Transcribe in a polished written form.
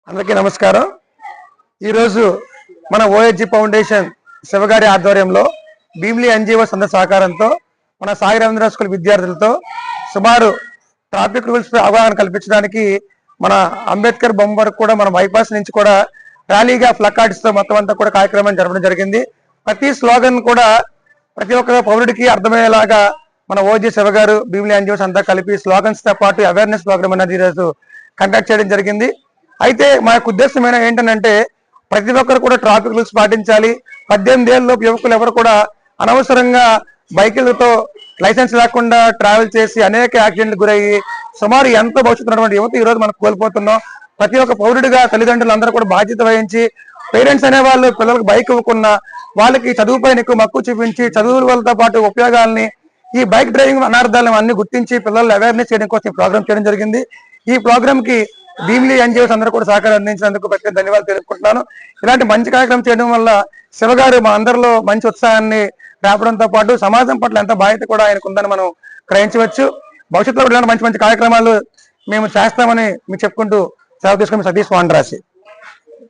అందరికీ నమస్కారం। ఈరోజు మన ఓఎస్జీ ఫౌండేషన్ శివగారి ఆధ్వర్యంలో భీమిలి ఎన్జిఓ సంస్థ సహకారంతో మన సాయి రవీంద్ర స్కూల్ విద్యార్థులతో సుమారు ట్రాఫిక్ రూల్స్ పై అవగాహన కల్పించడానికి మన అంబేద్కర్ బొమ్మ వరకు కూడా మన బైపాస్ నుంచి కూడా ర్యాలీగా ప్లకార్డ్స్ తో మొత్తం అంతా కూడా కార్యక్రమం జరపడం జరిగింది। ప్రతి స్లోగన్ కూడా ప్రతి ఒక్క పౌరుడికి అర్థమయ్యేలాగా మన ఓఎస్జీ శివగారు భీమిలి ఎన్జిఓస్ అంతా కలిపి స్లోగన్స్ తో పాటు అవేర్నెస్ ప్రోగ్రామ్ అనేది ఈరోజు కండక్ట్ చేయడం జరిగింది। అయితే మా యొక్క ఉద్దేశం ఏంటంటే ప్రతి ఒక్కరు కూడా ట్రాఫిక్ రూల్స్ పాటించాలి। 18 ఏళ్ళలోపు యువకులు ఎవరు కూడా అనవసరంగా బైకులతో లైసెన్స్ లేకుండా ట్రావెల్ చేసి అనేక యాక్సిడెంట్లు గురయ్యి సుమారు ఎంతో భవిష్యత్తు ఉన్నటువంటి యువత ఈ రోజు మనం కోల్పోతున్నాం। ప్రతి ఒక్క పౌరుడిగా తల్లిదండ్రులు అందరూ కూడా బాధ్యత వహించి పేరెంట్స్ అనే వాళ్ళు పిల్లలకు బైక్ ఇవ్వకున్నా వాళ్ళకి చదువుపైన ఎక్కువ మక్కువ చూపించి చదువులతో పాటు ఉపయోగాలని ఈ బైక్ డ్రైవింగ్ అనార్థాలను అన్ని గుర్తించి పిల్లలు అవేర్నెస్ చేయడం కోసం ఈ ప్రోగ్రామ్ చేయడం జరిగింది। ఈ ప్రోగ్రామ్ కి భీమిలి ఎన్జిఓస్ అందరూ కూడా సహకారం అందించినందుకు ప్రత్యేక ధన్యవాదాలు తెలుపుకుంటున్నాను। ఇలాంటి మంచి కార్యక్రమం చేయడం వల్ల శివగారు మా అందరిలో మంచి ఉత్సాహాన్ని రేపడంతో పాటు సమాజం పట్ల ఎంత బాధ్యత కూడా ఆయనకు ఉందని మనం గ్రహించవచ్చు। భవిష్యత్తులో ఇలాంటి మంచి మంచి కార్యక్రమాలు మేము చేస్తామని మీకు చెప్పుకుంటూ సెలవు తీసుకుని సతీష్ వాండ్రాసి।